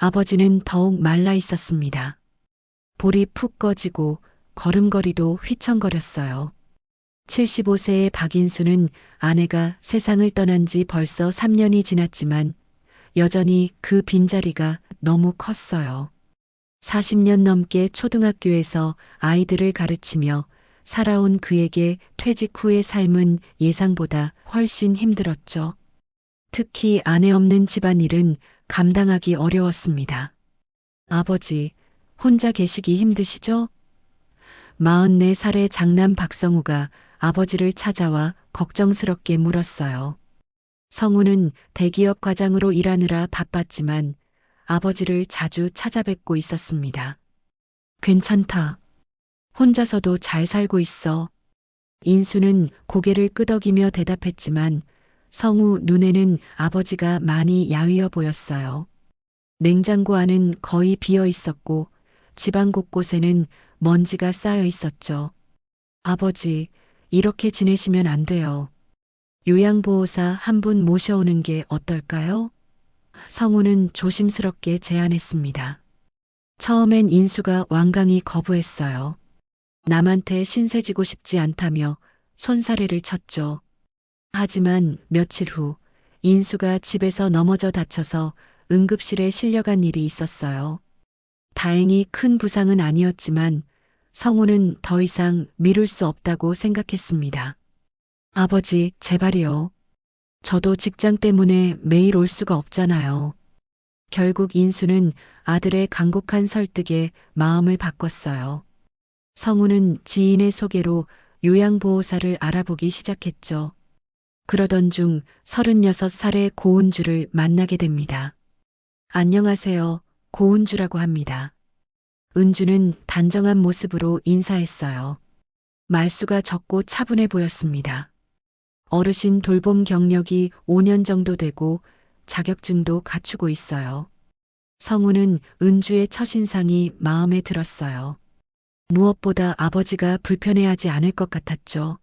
아버지는 더욱 말라 있었습니다. 볼이 푹 꺼지고 걸음걸이도 휘청거렸어요. 75세의 박인수는 아내가 세상을 떠난 지 벌써 3년이 지났지만 여전히 그 빈자리가 너무 컸어요. 40년 넘게 초등학교에서 아이들을 가르치며 살아온 그에게 퇴직 후의 삶은 예상보다 훨씬 힘들었죠. 특히 아내 없는 집안일은 감당하기 어려웠습니다. 아버지, 혼자 계시기 힘드시죠? 44살의 장남 박성우가 아버지를 찾아와 걱정스럽게 물었어요. 성우는 대기업 과장으로 일하느라 바빴지만 아버지를 자주 찾아뵙고 있었습니다. 괜찮다. 혼자서도 잘 살고 있어. 인수는 고개를 끄덕이며 대답했지만 성우 눈에는 아버지가 많이 야위어 보였어요. 냉장고 안은 거의 비어 있었고 집안 곳곳에는 먼지가 쌓여 있었죠. 아버지, 이렇게 지내시면 안 돼요. 요양보호사 한 분 모셔오는 게 어떨까요? 성우는 조심스럽게 제안했습니다. 처음엔 인수가 완강히 거부했어요. 남한테 신세지고 싶지 않다며 손사래를 쳤죠. 하지만 며칠 후 인수가 집에서 넘어져 다쳐서 응급실에 실려간 일이 있었어요. 다행히 큰 부상은 아니었지만 성우는 더 이상 미룰 수 없다고 생각했습니다. 아버지, 제발이요. 저도 직장 때문에 매일 올 수가 없잖아요. 결국 인수는 아들의 간곡한 설득에 마음을 바꿨어요. 성우는 지인의 소개로 요양보호사를 알아보기 시작했죠. 그러던 중 36살의 고은주를 만나게 됩니다. 안녕하세요. 고은주라고 합니다. 은주는 단정한 모습으로 인사했어요. 말수가 적고 차분해 보였습니다. 어르신 돌봄 경력이 5년 정도 되고 자격증도 갖추고 있어요. 성우는 은주의 첫인상이 마음에 들었어요. 무엇보다 아버지가 불편해하지 않을 것 같았죠.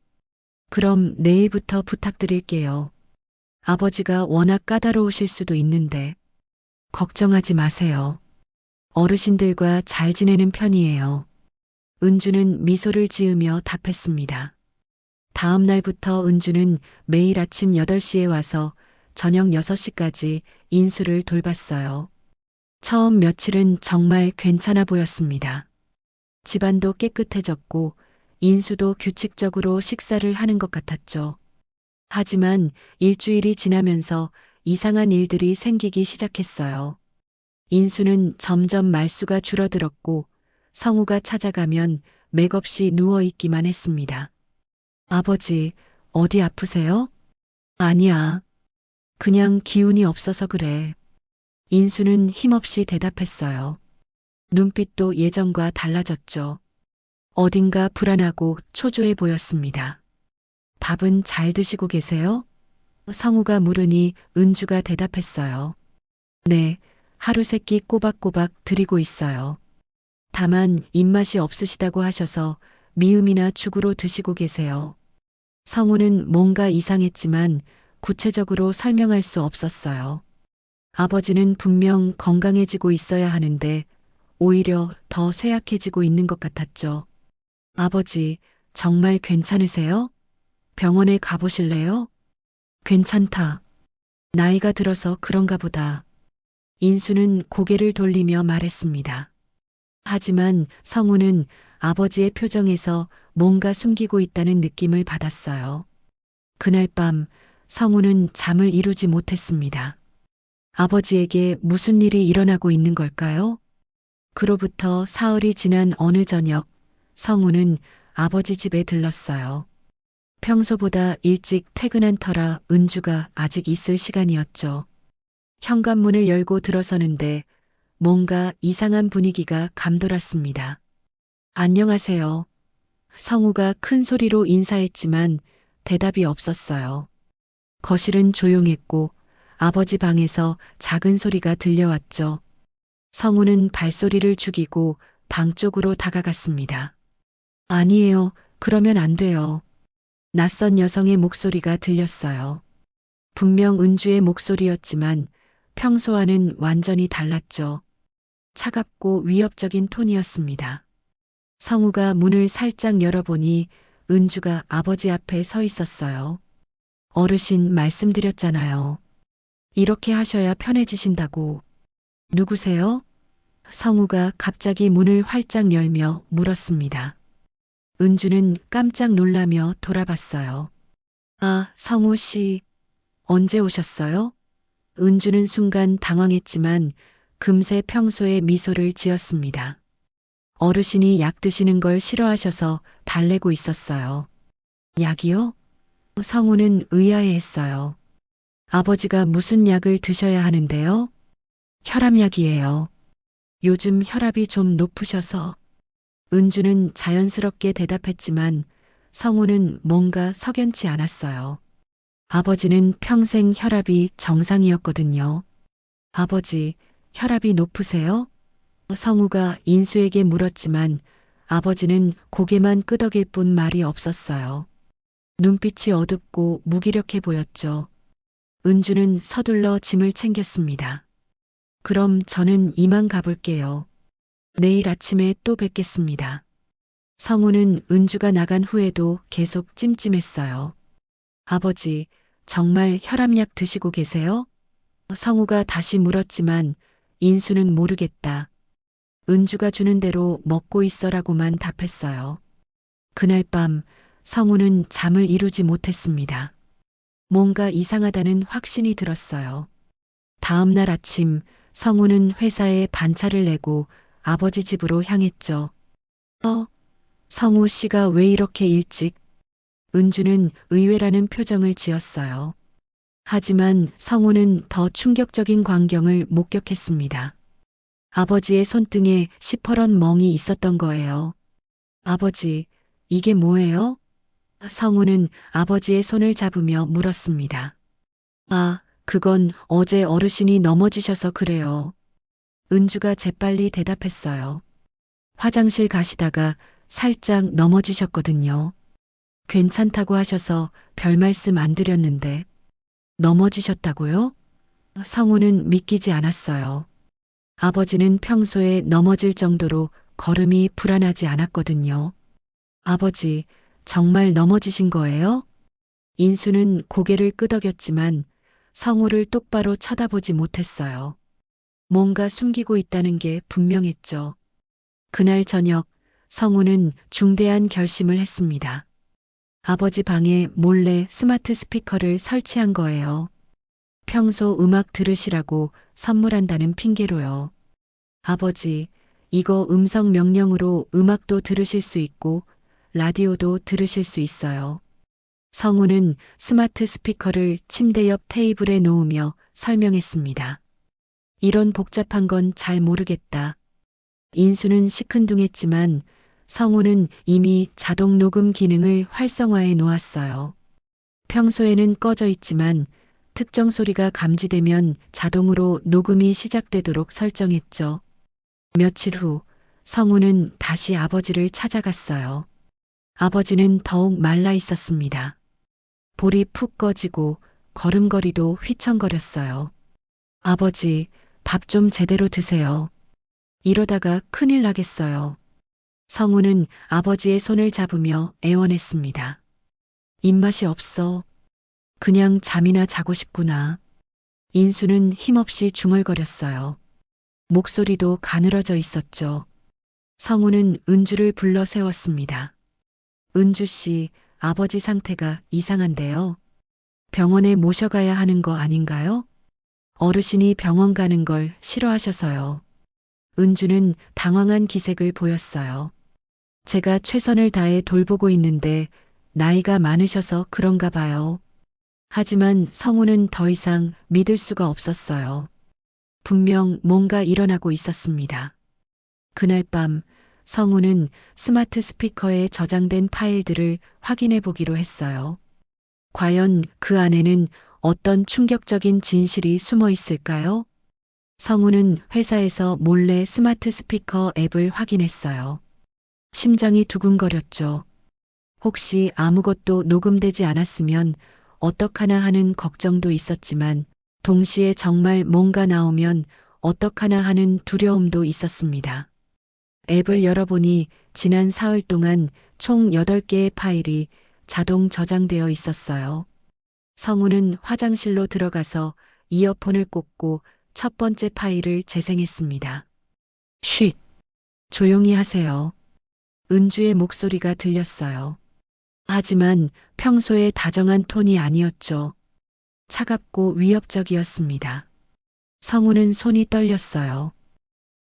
그럼 내일부터 부탁드릴게요. 아버지가 워낙 까다로우실 수도 있는데 걱정하지 마세요. 어르신들과 잘 지내는 편이에요. 은주는 미소를 지으며 답했습니다. 다음 날부터 은주는 매일 아침 8시에 와서 저녁 6시까지 인수를 돌봤어요. 처음 며칠은 정말 괜찮아 보였습니다. 집안도 깨끗해졌고 인수도 규칙적으로 식사를 하는 것 같았죠. 하지만 일주일이 지나면서 이상한 일들이 생기기 시작했어요. 인수는 점점 말수가 줄어들었고 성우가 찾아가면 맥없이 누워있기만 했습니다. 아버지, 어디 아프세요? 아니야. 그냥 기운이 없어서 그래. 인수는 힘없이 대답했어요. 눈빛도 예전과 달라졌죠. 어딘가 불안하고 초조해 보였습니다. 밥은 잘 드시고 계세요? 성우가 물으니 은주가 대답했어요. 네, 하루 세끼 꼬박꼬박 드리고 있어요. 다만 입맛이 없으시다고 하셔서 미음이나 죽으로 드시고 계세요. 성우는 뭔가 이상했지만 구체적으로 설명할 수 없었어요. 아버지는 분명 건강해지고 있어야 하는데 오히려 더 쇠약해지고 있는 것 같았죠. 아버지, 정말 괜찮으세요? 병원에 가보실래요? 괜찮다. 나이가 들어서 그런가 보다. 인수는 고개를 돌리며 말했습니다. 하지만 성우는 아버지의 표정에서 뭔가 숨기고 있다는 느낌을 받았어요. 그날 밤 성우는 잠을 이루지 못했습니다. 아버지에게 무슨 일이 일어나고 있는 걸까요? 그로부터 사흘이 지난 어느 저녁 성우는 아버지 집에 들렀어요. 평소보다 일찍 퇴근한 터라 은주가 아직 있을 시간이었죠. 현관문을 열고 들어서는데 뭔가 이상한 분위기가 감돌았습니다. 안녕하세요. 성우가 큰 소리로 인사했지만 대답이 없었어요. 거실은 조용했고 아버지 방에서 작은 소리가 들려왔죠. 성우는 발소리를 죽이고 방 쪽으로 다가갔습니다. 아니에요. 그러면 안 돼요. 낯선 여성의 목소리가 들렸어요. 분명 은주의 목소리였지만 평소와는 완전히 달랐죠. 차갑고 위협적인 톤이었습니다. 성우가 문을 살짝 열어보니 은주가 아버지 앞에 서 있었어요. 어르신 말씀드렸잖아요. 이렇게 하셔야 편해지신다고. 누구세요? 성우가 갑자기 문을 활짝 열며 물었습니다. 은주는 깜짝 놀라며 돌아봤어요. 아, 성우 씨, 언제 오셨어요? 은주는 순간 당황했지만 금세 평소에 미소를 지었습니다. 어르신이 약 드시는 걸 싫어하셔서 달래고 있었어요. 약이요? 성우는 의아해했어요. 아버지가 무슨 약을 드셔야 하는데요? 혈압약이에요. 요즘 혈압이 좀 높으셔서. 은주는 자연스럽게 대답했지만 성우는 뭔가 석연치 않았어요. 아버지는 평생 혈압이 정상이었거든요. 아버지, 혈압이 높으세요? 성우가 인수에게 물었지만 아버지는 고개만 끄덕일 뿐 말이 없었어요. 눈빛이 어둡고 무기력해 보였죠. 은주는 서둘러 짐을 챙겼습니다. 그럼 저는 이만 가볼게요. 내일 아침에 또 뵙겠습니다. 성우는 은주가 나간 후에도 계속 찜찜했어요. 아버지, 정말 혈압약 드시고 계세요? 성우가 다시 물었지만 인수는 모르겠다. 은주가 주는 대로 먹고 있어라고만 답했어요. 그날 밤 성우는 잠을 이루지 못했습니다. 뭔가 이상하다는 확신이 들었어요. 다음 날 아침 성우는 회사에 반차를 내고 아버지 집으로 향했죠. 성우 씨가 왜 이렇게 일찍? 은주는 의외라는 표정을 지었어요. 하지만 성우는 더 충격적인 광경을 목격했습니다. 아버지의 손등에 시퍼런 멍이 있었던 거예요. 아버지, 이게 뭐예요? 성우는 아버지의 손을 잡으며 물었습니다. 아, 그건 어제 어르신이 넘어지셔서 그래요. 은주가 재빨리 대답했어요. 화장실 가시다가 살짝 넘어지셨거든요. 괜찮다고 하셔서 별 말씀 안 드렸는데. 넘어지셨다고요? 성우는 믿기지 않았어요. 아버지는 평소에 넘어질 정도로 걸음이 불안하지 않았거든요. 아버지, 정말 넘어지신 거예요? 인수는 고개를 끄덕였지만 성우를 똑바로 쳐다보지 못했어요. 뭔가 숨기고 있다는 게 분명했죠. 그날 저녁 성우는 중대한 결심을 했습니다. 아버지 방에 몰래 스마트 스피커를 설치한 거예요. 평소 음악 들으시라고 선물한다는 핑계로요. 아버지, 이거 음성 명령으로 음악도 들으실 수 있고 라디오도 들으실 수 있어요. 성우는 스마트 스피커를 침대 옆 테이블에 놓으며 설명했습니다. 이런 복잡한 건 잘 모르겠다. 인수는 시큰둥했지만 성우는 이미 자동 녹음 기능을 활성화해 놓았어요. 평소에는 꺼져 있지만 특정 소리가 감지되면 자동으로 녹음이 시작되도록 설정했죠. 며칠 후 성우는 다시 아버지를 찾아갔어요. 아버지는 더욱 말라 있었습니다. 볼이 푹 꺼지고 걸음걸이도 휘청거렸어요. 아버지, 밥 좀 제대로 드세요. 이러다가 큰일 나겠어요. 성우는 아버지의 손을 잡으며 애원했습니다. 입맛이 없어. 그냥 잠이나 자고 싶구나. 인수는 힘없이 중얼거렸어요. 목소리도 가늘어져 있었죠. 성우는 은주를 불러 세웠습니다. 은주 씨, 아버지 상태가 이상한데요. 병원에 모셔가야 하는 거 아닌가요? 어르신이 병원 가는 걸 싫어하셔서요. 은주는 당황한 기색을 보였어요. 제가 최선을 다해 돌보고 있는데 나이가 많으셔서 그런가 봐요. 하지만 성우는 더 이상 믿을 수가 없었어요. 분명 뭔가 일어나고 있었습니다. 그날 밤 성우는 스마트 스피커에 저장된 파일들을 확인해 보기로 했어요. 과연 그 안에는 어떤 충격적인 진실이 숨어 있을까요? 성우는 회사에서 몰래 스마트 스피커 앱을 확인했어요. 심장이 두근거렸죠. 혹시 아무것도 녹음되지 않았으면 어떡하나 하는 걱정도 있었지만 동시에 정말 뭔가 나오면 어떡하나 하는 두려움도 있었습니다. 앱을 열어보니 지난 사흘 동안 총 8개의 파일이 자동 저장되어 있었어요. 성우는 화장실로 들어가서 이어폰을 꽂고 첫 번째 파일을 재생했습니다. 쉿! 조용히 하세요. 은주의 목소리가 들렸어요. 하지만 평소에 다정한 톤이 아니었죠. 차갑고 위협적이었습니다. 성우는 손이 떨렸어요.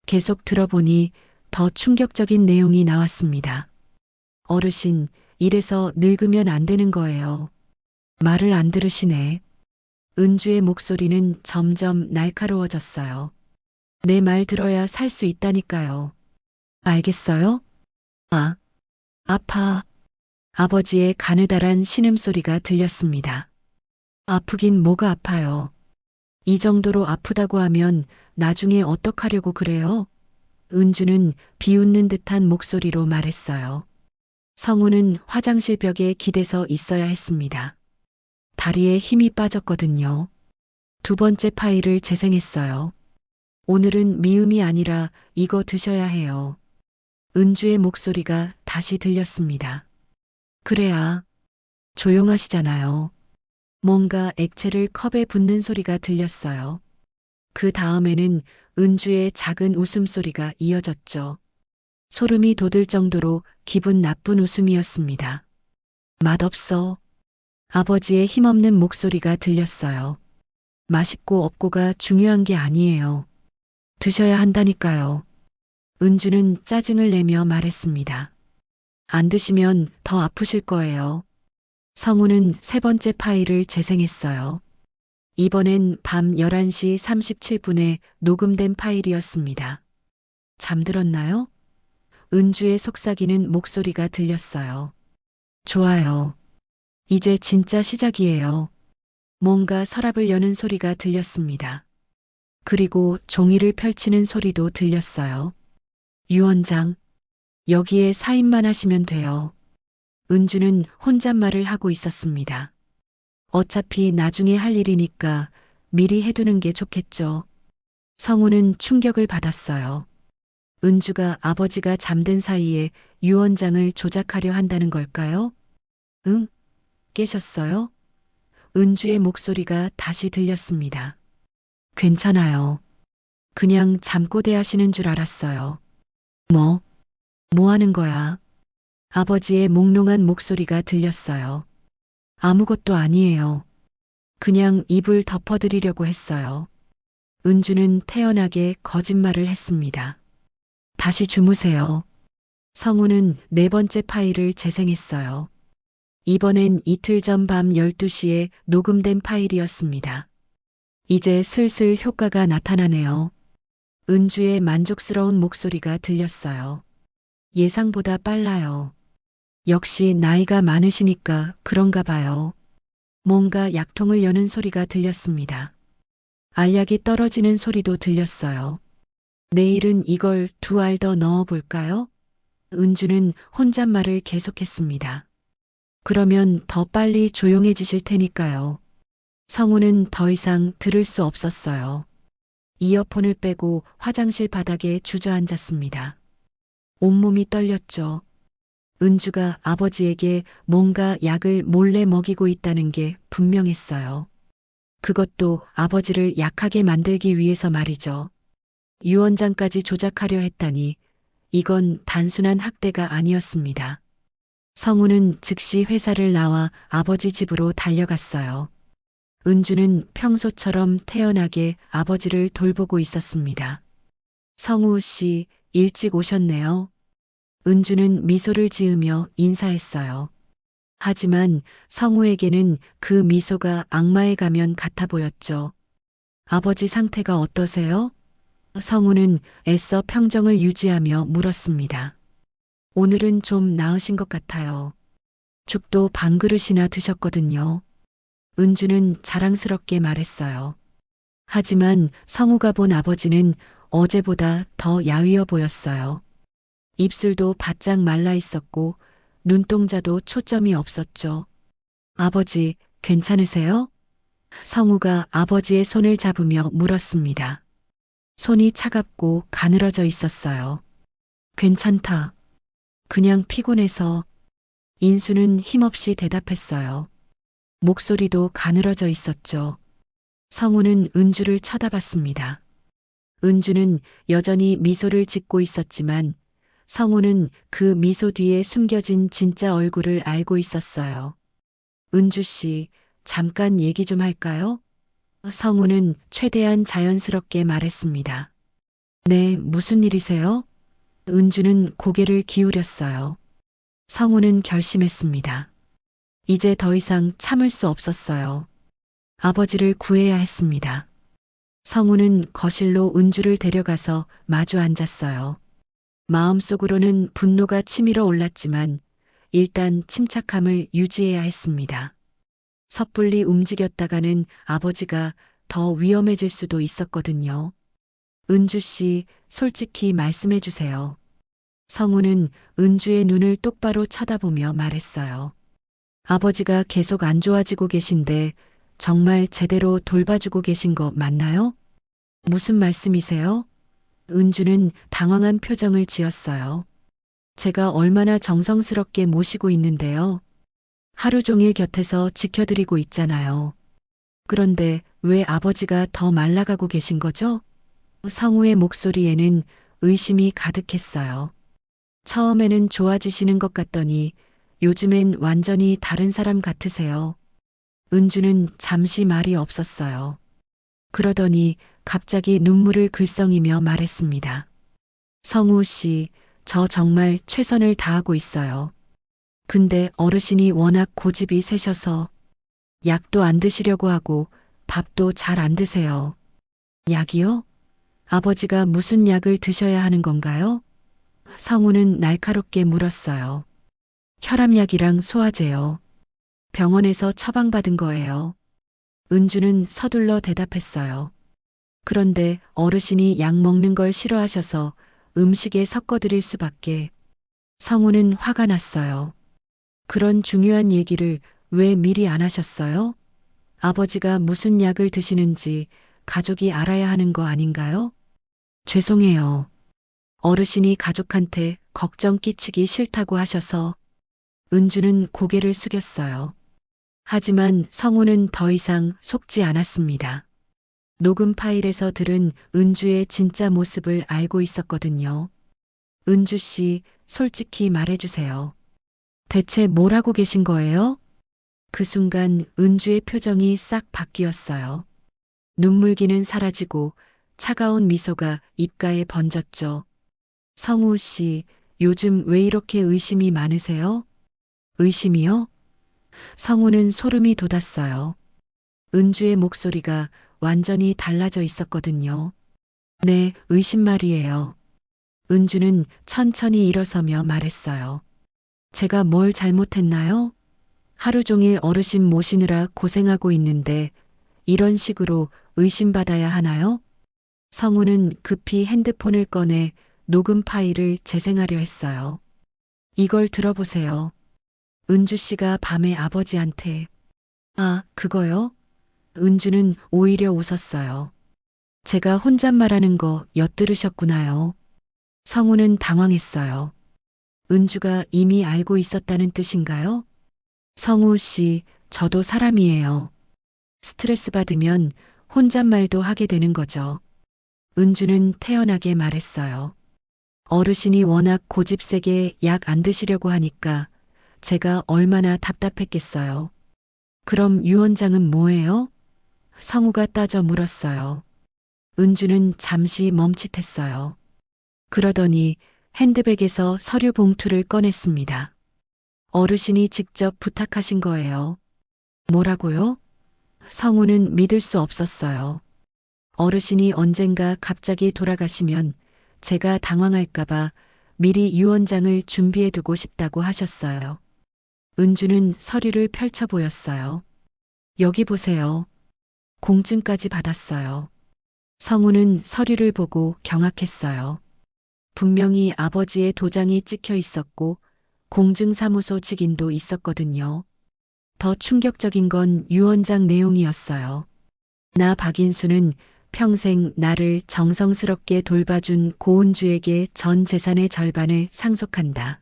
계속 들어보니 더 충격적인 내용이 나왔습니다. 어르신, 이래서 늙으면 안 되는 거예요. 말을 안 들으시네. 은주의 목소리는 점점 날카로워졌어요. 내 말 들어야 살 수 있다니까요. 알겠어요? 아, 아파. 아버지의 가느다란 신음소리가 들렸습니다. 아프긴 뭐가 아파요. 이 정도로 아프다고 하면 나중에 어떡하려고 그래요? 은주는 비웃는 듯한 목소리로 말했어요. 성우는 화장실 벽에 기대서 있어야 했습니다. 다리에 힘이 빠졌거든요. 두 번째 파일을 재생했어요. 오늘은 미음이 아니라 이거 드셔야 해요. 은주의 목소리가 다시 들렸습니다. 그래야 조용하시잖아요. 뭔가 액체를 컵에 붓는 소리가 들렸어요. 그 다음에는 은주의 작은 웃음소리가 이어졌죠. 소름이 돋을 정도로 기분 나쁜 웃음이었습니다. 맛없어. 아버지의 힘없는 목소리가 들렸어요. 맛있고 없고가 중요한 게 아니에요. 드셔야 한다니까요. 은주는 짜증을 내며 말했습니다. 안 드시면 더 아프실 거예요. 성우는 세 번째 파일을 재생했어요. 이번엔 밤 11시 37분에 녹음된 파일이었습니다. 잠들었나요? 은주의 속삭이는 목소리가 들렸어요. 좋아요. 이제 진짜 시작이에요. 뭔가 서랍을 여는 소리가 들렸습니다. 그리고 종이를 펼치는 소리도 들렸어요. 유 원장, 여기에 사인만 하시면 돼요. 은주는 혼잣말을 하고 있었습니다. 어차피 나중에 할 일이니까 미리 해두는 게 좋겠죠. 성우는 충격을 받았어요. 은주가 아버지가 잠든 사이에 유 원장을 조작하려 한다는 걸까요? 응? 깨셨어요? 은주의 목소리가 다시 들렸습니다. 괜찮아요. 그냥 잠꼬대 하시는 줄 알았어요. 뭐 하는 거야? 아버지의 몽롱한 목소리가 들렸어요. 아무것도 아니에요. 그냥 입을 덮어드리려고 했어요. 은주는 태연하게 거짓말을 했습니다. 다시 주무세요. 성우는 네 번째 파일을 재생했어요. 이번엔 이틀 전 밤 12시에 녹음된 파일이었습니다. 이제 슬슬 효과가 나타나네요. 은주의 만족스러운 목소리가 들렸어요. 예상보다 빨라요. 역시 나이가 많으시니까 그런가 봐요. 뭔가 약통을 여는 소리가 들렸습니다. 알약이 떨어지는 소리도 들렸어요. 내일은 이걸 2알 더 넣어볼까요? 은주는 혼잣말을 계속했습니다. 그러면 더 빨리 조용해지실 테니까요. 성우는 더 이상 들을 수 없었어요. 이어폰을 빼고 화장실 바닥에 주저앉았습니다. 온몸이 떨렸죠. 은주가 아버지에게 뭔가 약을 몰래 먹이고 있다는 게 분명했어요. 그것도 아버지를 약하게 만들기 위해서 말이죠. 유 원장까지 조작하려 했다니 이건 단순한 학대가 아니었습니다. 성우는 즉시 회사를 나와 아버지 집으로 달려갔어요. 은주는 평소처럼 태연하게 아버지를 돌보고 있었습니다. 성우 씨, 일찍 오셨네요. 은주는 미소를 지으며 인사했어요. 하지만 성우에게는 그 미소가 악마의 가면 같아 보였죠. 아버지 상태가 어떠세요? 성우는 애써 평정을 유지하며 물었습니다. 오늘은 좀 나으신 것 같아요. 죽도 반그릇이나 드셨거든요. 은주는 자랑스럽게 말했어요. 하지만 성우가 본 아버지는 어제보다 더 야위어 보였어요. 입술도 바짝 말라 있었고 눈동자도 초점이 없었죠. 아버지, 괜찮으세요? 성우가 아버지의 손을 잡으며 물었습니다. 손이 차갑고 가늘어져 있었어요. 괜찮다. 그냥 피곤해서. 인수는 힘없이 대답했어요. 목소리도 가늘어져 있었죠. 성우는 은주를 쳐다봤습니다. 은주는 여전히 미소를 짓고 있었지만 성우는 그 미소 뒤에 숨겨진 진짜 얼굴을 알고 있었어요. 은주 씨, 잠깐 얘기 좀 할까요? 성우는 최대한 자연스럽게 말했습니다. 네, 무슨 일이세요? 은주는 고개를 기울였어요. 성우는 결심했습니다. 이제 더 이상 참을 수 없었어요. 아버지를 구해야 했습니다. 성우는 거실로 은주를 데려가서 마주 앉았어요. 마음속으로는 분노가 치밀어 올랐지만 일단 침착함을 유지해야 했습니다. 섣불리 움직였다가는 아버지가 더 위험해질 수도 있었거든요. 은주 씨, 솔직히 말씀해 주세요. 성우는 은주의 눈을 똑바로 쳐다보며 말했어요. 아버지가 계속 안 좋아지고 계신데 정말 제대로 돌봐주고 계신 거 맞나요? 무슨 말씀이세요? 은주는 당황한 표정을 지었어요. 제가 얼마나 정성스럽게 모시고 있는데요. 하루 종일 곁에서 지켜드리고 있잖아요. 그런데 왜 아버지가 더 말라가고 계신 거죠? 성우의 목소리에는 의심이 가득했어요. 처음에는 좋아지시는 것 같더니 요즘엔 완전히 다른 사람 같으세요. 은주는 잠시 말이 없었어요. 그러더니 갑자기 눈물을 글썽이며 말했습니다. 성우 씨, 저 정말 최선을 다하고 있어요. 근데 어르신이 워낙 고집이 세셔서 약도 안 드시려고 하고 밥도 잘 안 드세요. 약이요? 아버지가 무슨 약을 드셔야 하는 건가요? 성우는 날카롭게 물었어요. 혈압약이랑 소화제요. 병원에서 처방받은 거예요. 은주는 서둘러 대답했어요. 그런데 어르신이 약 먹는 걸 싫어하셔서 음식에 섞어드릴 수밖에. 성우는 화가 났어요. 그런 중요한 얘기를 왜 미리 안 하셨어요? 아버지가 무슨 약을 드시는지 가족이 알아야 하는 거 아닌가요? 죄송해요. 어르신이 가족한테 걱정 끼치기 싫다고 하셔서. 은주는 고개를 숙였어요. 하지만 성우는 더 이상 속지 않았습니다. 녹음 파일에서 들은 은주의 진짜 모습을 알고 있었거든요. 은주 씨, 솔직히 말해주세요. 대체 뭘 하고 계신 거예요? 그 순간 은주의 표정이 싹 바뀌었어요. 눈물기는 사라지고 차가운 미소가 입가에 번졌죠. 성우 씨, 요즘 왜 이렇게 의심이 많으세요? 의심이요? 성우는 소름이 돋았어요. 은주의 목소리가 완전히 달라져 있었거든요. 네, 의심 말이에요. 은주는 천천히 일어서며 말했어요. 제가 뭘 잘못했나요? 하루 종일 어르신 모시느라 고생하고 있는데 이런 식으로 의심받아야 하나요? 성우는 급히 핸드폰을 꺼내 녹음 파일을 재생하려 했어요. 이걸 들어보세요. 은주 씨가 밤에 아버지한테. 아, 그거요? 은주는 오히려 웃었어요. 제가 혼잣말하는 거 엿들으셨구나요. 성우는 당황했어요. 은주가 이미 알고 있었다는 뜻인가요? 성우 씨, 저도 사람이에요. 스트레스 받으면 혼잣말도 하게 되는 거죠. 은주는 태연하게 말했어요. 어르신이 워낙 고집세게 약 안 드시려고 하니까 제가 얼마나 답답했겠어요. 그럼 유 원장은 뭐예요? 성우가 따져 물었어요. 은주는 잠시 멈칫했어요. 그러더니 핸드백에서 서류 봉투를 꺼냈습니다. 어르신이 직접 부탁하신 거예요. 뭐라고요? 성우는 믿을 수 없었어요. 어르신이 언젠가 갑자기 돌아가시면 제가 당황할까봐 미리 유언장을 준비해두고 싶다고 하셨어요. 은주는 서류를 펼쳐 보였어요. 여기 보세요. 공증까지 받았어요. 성우는 서류를 보고 경악했어요. 분명히 아버지의 도장이 찍혀 있었고 공증사무소 직인도 있었거든요. 더 충격적인 건 유언장 내용이었어요. 나 박인수는 평생 나를 정성스럽게 돌봐준 고은주에게 전 재산의 절반을 상속한다.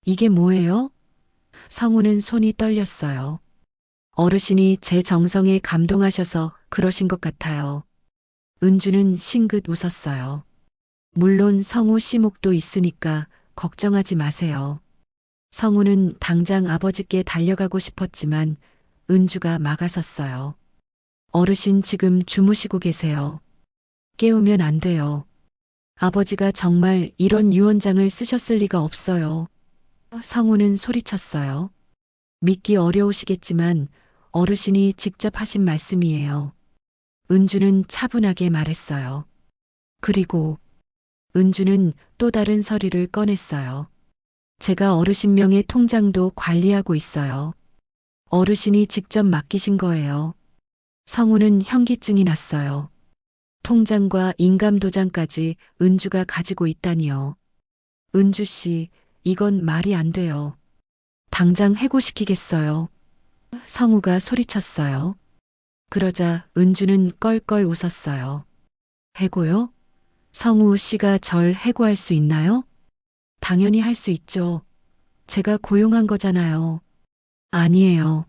이게 뭐예요? 성우는 손이 떨렸어요. 어르신이 제 정성에 감동하셔서 그러신 것 같아요. 은주는 싱긋 웃었어요. 물론 성우 씨목도 있으니까 걱정하지 마세요. 성우는 당장 아버지께 달려가고 싶었지만 은주가 막아섰어요. 어르신 지금 주무시고 계세요. 깨우면 안 돼요. 아버지가 정말 이런 유언장을 쓰셨을 리가 없어요. 성우는 소리쳤어요. 믿기 어려우시겠지만 어르신이 직접 하신 말씀이에요. 은주는 차분하게 말했어요. 그리고 은주는 또 다른 서류를 꺼냈어요. 제가 어르신 명의 통장도 관리하고 있어요. 어르신이 직접 맡기신 거예요. 성우는 현기증이 났어요. 통장과 인감도장까지 은주가 가지고 있다니요. 은주 씨, 이건 말이 안 돼요. 당장 해고시키겠어요. 성우가 소리쳤어요. 그러자 은주는 껄껄 웃었어요. 해고요? 성우 씨가 절 해고할 수 있나요? 당연히 할 수 있죠. 제가 고용한 거잖아요. 아니에요.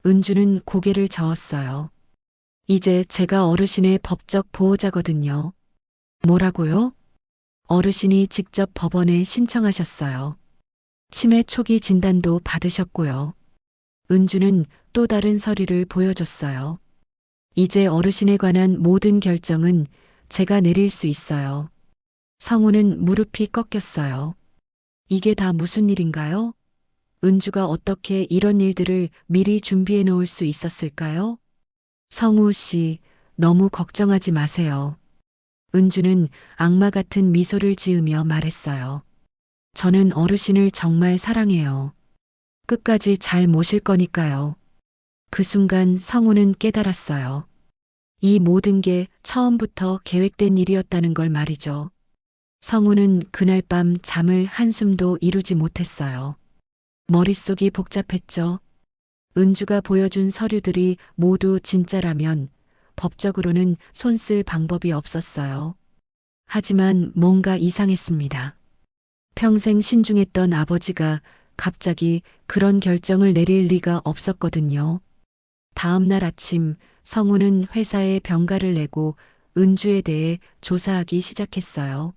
은주는 고개를 저었어요. 이제 제가 어르신의 법적 보호자거든요. 뭐라고요? 어르신이 직접 법원에 신청하셨어요. 치매 초기 진단도 받으셨고요. 은주는 또 다른 서류를 보여줬어요. 이제 어르신에 관한 모든 결정은 제가 내릴 수 있어요. 성우는 무릎이 꺾였어요. 이게 다 무슨 일인가요? 은주가 어떻게 이런 일들을 미리 준비해 놓을 수 있었을까요? 성우 씨, 너무 걱정하지 마세요. 은주는 악마 같은 미소를 지으며 말했어요. 저는 어르신을 정말 사랑해요. 끝까지 잘 모실 거니까요. 그 순간 성우는 깨달았어요. 이 모든 게 처음부터 계획된 일이었다는 걸 말이죠. 성우는 그날 밤 잠을 한숨도 이루지 못했어요. 머릿속이 복잡했죠. 은주가 보여준 서류들이 모두 진짜라면 법적으로는 손쓸 방법이 없었어요. 하지만 뭔가 이상했습니다. 평생 신중했던 아버지가 갑자기 그런 결정을 내릴 리가 없었거든요. 다음 날 아침 성우는 회사에 병가를 내고 은주에 대해 조사하기 시작했어요.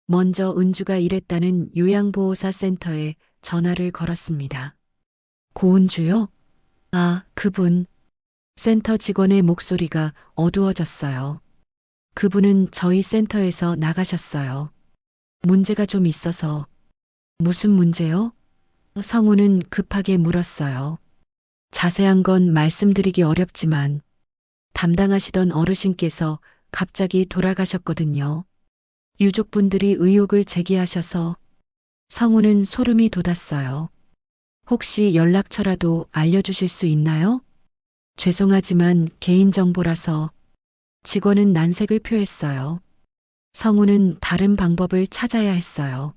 먼저 은주가 일했다는 요양보호사 센터에 전화를 걸었습니다. 고은주요? 아, 그분. 센터 직원의 목소리가 어두워졌어요. 그분은 저희 센터에서 나가셨어요. 문제가 좀 있어서. 무슨 문제요? 성우는 급하게 물었어요. 자세한 건 말씀드리기 어렵지만 담당하시던 어르신께서 갑자기 돌아가셨거든요. 유족분들이 의혹을 제기하셔서 성우는 소름이 돋았어요. 혹시 연락처라도 알려주실 수 있나요? 죄송하지만 개인정보라서. 직원은 난색을 표했어요. 성우는 다른 방법을 찾아야 했어요.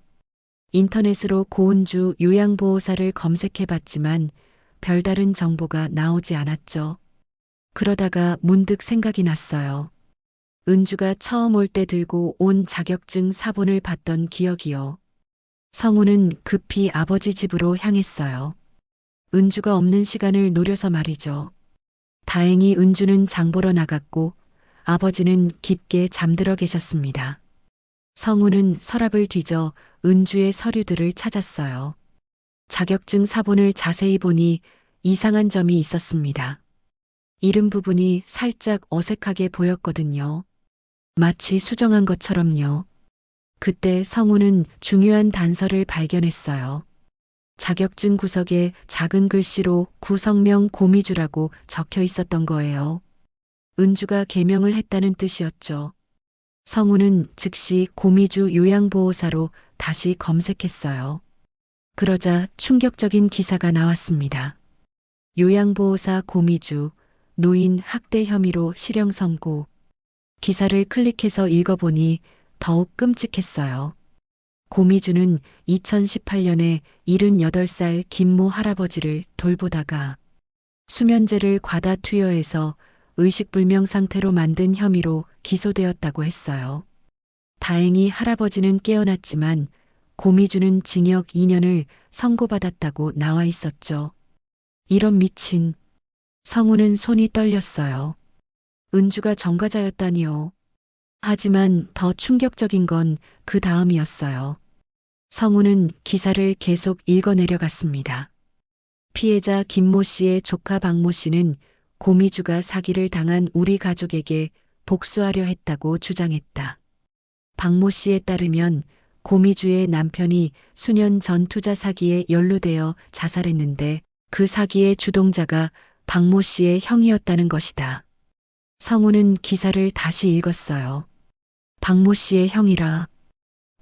인터넷으로 고은주 요양보호사를 검색해봤지만 별다른 정보가 나오지 않았죠. 그러다가 문득 생각이 났어요. 은주가 처음 올 때 들고 온 자격증 사본을 봤던 기억이요. 성우는 급히 아버지 집으로 향했어요. 은주가 없는 시간을 노려서 말이죠. 다행히 은주는 장 보러 나갔고 아버지는 깊게 잠들어 계셨습니다. 성우는 서랍을 뒤져 은주의 서류들을 찾았어요. 자격증 사본을 자세히 보니 이상한 점이 있었습니다. 이름 부분이 살짝 어색하게 보였거든요. 마치 수정한 것처럼요. 그때 성우는 중요한 단서를 발견했어요. 자격증 구석에 작은 글씨로 구성명 고미주라고 적혀 있었던 거예요. 은주가 개명을 했다는 뜻이었죠. 성우는 즉시 고미주 요양보호사로 다시 검색했어요. 그러자 충격적인 기사가 나왔습니다. 요양보호사 고미주, 노인 학대 혐의로 실형 선고. 기사를 클릭해서 읽어보니 더욱 끔찍했어요. 고미주는 2018년에 78살 김모 할아버지를 돌보다가 수면제를 과다 투여해서 의식불명 상태로 만든 혐의로 기소되었다고 했어요. 다행히 할아버지는 깨어났지만 고미주는 징역 2년을 선고받았다고 나와 있었죠. 이런 미친. 성우는 손이 떨렸어요. 은주가 전과자였다니요. 하지만 더 충격적인 건 그 다음이었어요. 성우는 기사를 계속 읽어내려갔습니다. 피해자 김모 씨의 조카 박모 씨는 고미주가 사기를 당한 우리 가족에게 복수하려 했다고 주장했다. 박모 씨에 따르면 고미주의 남편이 수년 전 투자 사기에 연루되어 자살했는데 그 사기의 주동자가 박모 씨의 형이었다는 것이다. 성우는 기사를 다시 읽었어요. 박모 씨의 형이라.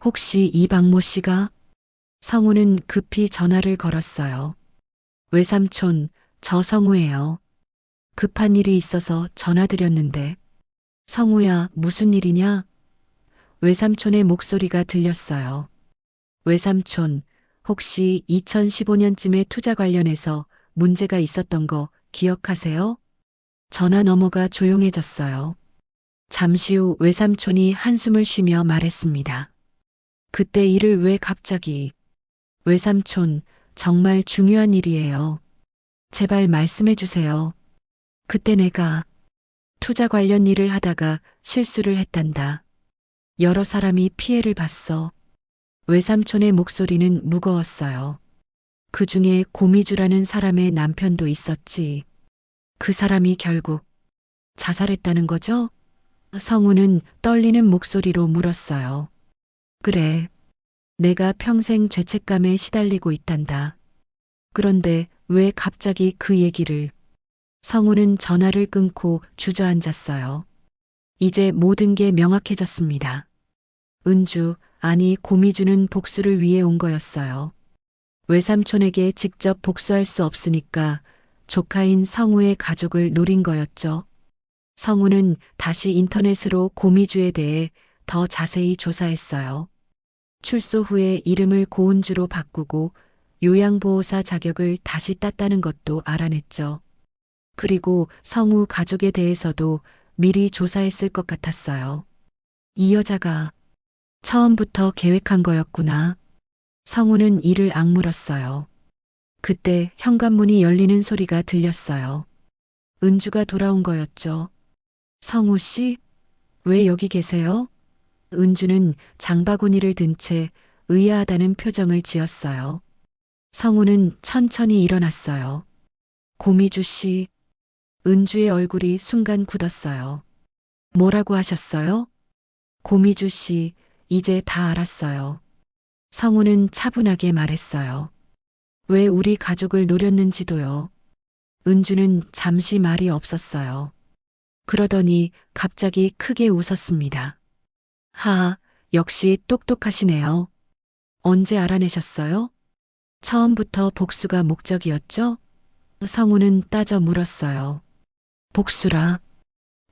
혹시 이 박모 씨가? 성우는 급히 전화를 걸었어요. 외삼촌, 저 성우예요. 급한 일이 있어서 전화드렸는데. 성우야, 무슨 일이냐? 외삼촌의 목소리가 들렸어요. 외삼촌, 혹시 2015년쯤에 투자 관련해서 문제가 있었던 거 기억하세요? 전화 너머가 조용해졌어요. 잠시 후 외삼촌이 한숨을 쉬며 말했습니다. 그때 일을 왜 갑자기? 외삼촌, 정말 중요한 일이에요. 제발 말씀해 주세요. 그때 내가 투자 관련 일을 하다가 실수를 했단다. 여러 사람이 피해를 봤어. 외삼촌의 목소리는 무거웠어요. 그 중에 고미주라는 사람의 남편도 있었지. 그 사람이 결국 자살했다는 거죠? 성우는 떨리는 목소리로 물었어요. 그래. 내가 평생 죄책감에 시달리고 있단다. 그런데 왜 갑자기 그 얘기를? 성우는 전화를 끊고 주저앉았어요. 이제 모든 게 명확해졌습니다. 은주, 아니 고미주는 복수를 위해 온 거였어요. 외삼촌에게 직접 복수할 수 없으니까 조카인 성우의 가족을 노린 거였죠. 성우는 다시 인터넷으로 고미주에 대해 더 자세히 조사했어요. 출소 후에 이름을 고은주로 바꾸고 요양보호사 자격을 다시 땄다는 것도 알아냈죠. 그리고 성우 가족에 대해서도 미리 조사했을 것 같았어요. 이 여자가 처음부터 계획한 거였구나. 성우는 이를 악물었어요. 그때 현관문이 열리는 소리가 들렸어요. 은주가 돌아온 거였죠. 성우 씨, 왜 여기 계세요? 은주는 장바구니를 든 채 의아하다는 표정을 지었어요. 성우는 천천히 일어났어요. 고미주 씨, 은주의 얼굴이 순간 굳었어요. 뭐라고 하셨어요? 고미주 씨, 이제 다 알았어요. 성우는 차분하게 말했어요. 왜 우리 가족을 노렸는지도요. 은주는 잠시 말이 없었어요. 그러더니 갑자기 크게 웃었습니다. 하, 역시 똑똑하시네요. 언제 알아내셨어요? 처음부터 복수가 목적이었죠? 성우는 따져 물었어요. 복수라.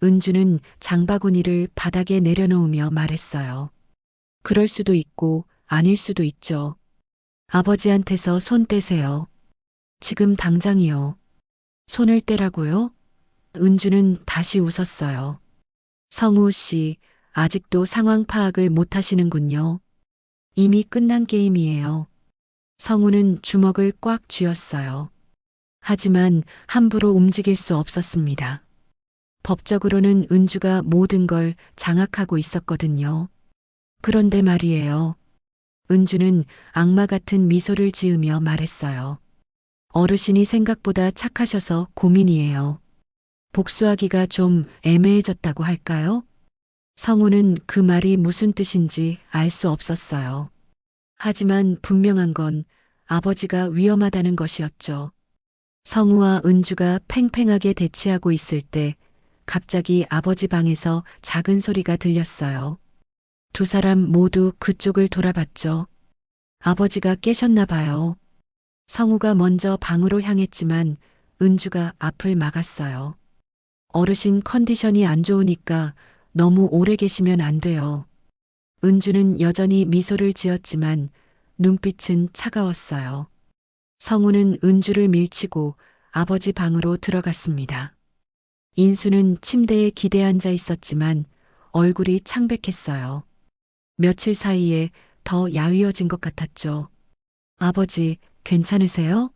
은주는 장바구니를 바닥에 내려놓으며 말했어요. 그럴 수도 있고 아닐 수도 있죠. 아버지한테서 손 떼세요. 지금 당장이요. 손을 떼라고요? 은주는 다시 웃었어요. 성우 씨, 아직도 상황 파악을 못 하시는군요. 이미 끝난 게임이에요. 성우는 주먹을 꽉 쥐었어요. 하지만 함부로 움직일 수 없었습니다. 법적으로는 은주가 모든 걸 장악하고 있었거든요. 그런데 말이에요. 은주는 악마 같은 미소를 지으며 말했어요. 어르신이 생각보다 착하셔서 고민이에요. 복수하기가 좀 애매해졌다고 할까요? 성우는 그 말이 무슨 뜻인지 알 수 없었어요. 하지만 분명한 건 아버지가 위험하다는 것이었죠. 성우와 은주가 팽팽하게 대치하고 있을 때 갑자기 아버지 방에서 작은 소리가 들렸어요. 두 사람 모두 그쪽을 돌아봤죠. 아버지가 깨셨나 봐요. 성우가 먼저 방으로 향했지만 은주가 앞을 막았어요. 어르신 컨디션이 안 좋으니까 너무 오래 계시면 안 돼요. 은주는 여전히 미소를 지었지만 눈빛은 차가웠어요. 성우는 은주를 밀치고 아버지 방으로 들어갔습니다. 인수는 침대에 기대 앉아 있었지만 얼굴이 창백했어요. 며칠 사이에 더 야위어진 것 같았죠. 아버지, 괜찮으세요?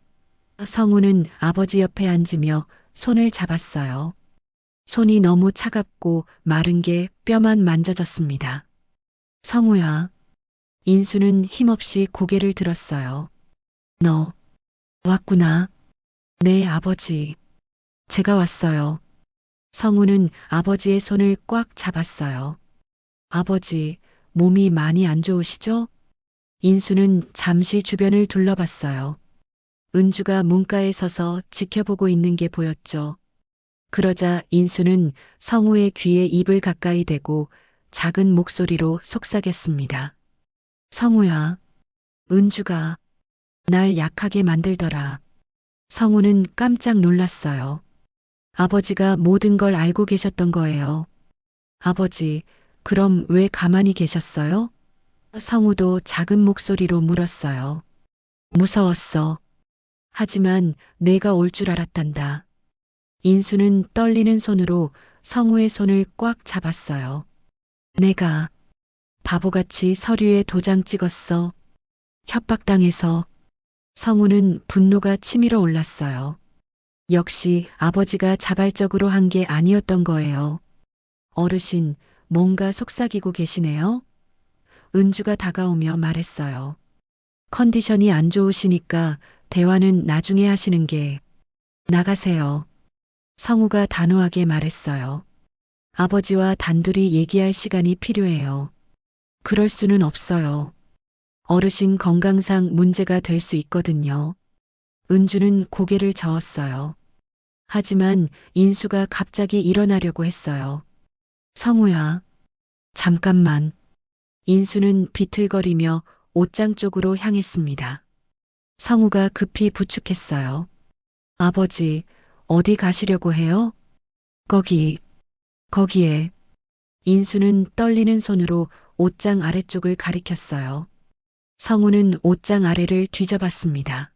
성우는 아버지 옆에 앉으며 손을 잡았어요. 손이 너무 차갑고 마른 게 뼈만 만져졌습니다. 성우야. 인수는 힘없이 고개를 들었어요. 너 왔구나. 네, 아버지. 제가 왔어요. 성우는 아버지의 손을 꽉 잡았어요. 아버지, 몸이 많이 안 좋으시죠? 인수는 잠시 주변을 둘러봤어요. 은주가 문가에 서서 지켜보고 있는 게 보였죠. 그러자 인수는 성우의 귀에 입을 가까이 대고 작은 목소리로 속삭였습니다. 성우야, 은주가 날 약하게 만들더라. 성우는 깜짝 놀랐어요. 아버지가 모든 걸 알고 계셨던 거예요. 아버지, 그럼 왜 가만히 계셨어요? 성우도 작은 목소리로 물었어요. 무서웠어. 하지만 내가 올 줄 알았단다. 인수는 떨리는 손으로 성우의 손을 꽉 잡았어요. 내가 바보같이 서류에 도장 찍었어. 협박당해서. 성우는 분노가 치밀어 올랐어요. 역시 아버지가 자발적으로 한 게 아니었던 거예요. 어르신, 뭔가 속삭이고 계시네요. 은주가 다가오며 말했어요. 컨디션이 안 좋으시니까 대화는 나중에 하시는 게. 나가세요. 성우가 단호하게 말했어요. 아버지와 단둘이 얘기할 시간이 필요해요. 그럴 수는 없어요. 어르신 건강상 문제가 될 수 있거든요. 은주는 고개를 저었어요. 하지만 인수가 갑자기 일어나려고 했어요. 성우야, 잠깐만. 인수는 비틀거리며 옷장 쪽으로 향했습니다. 성우가 급히 부축했어요. 아버지, 어디 가시려고 해요? 거기에. 인수는 떨리는 손으로 옷장 아래쪽을 가리켰어요. 성우는 옷장 아래를 뒤져봤습니다.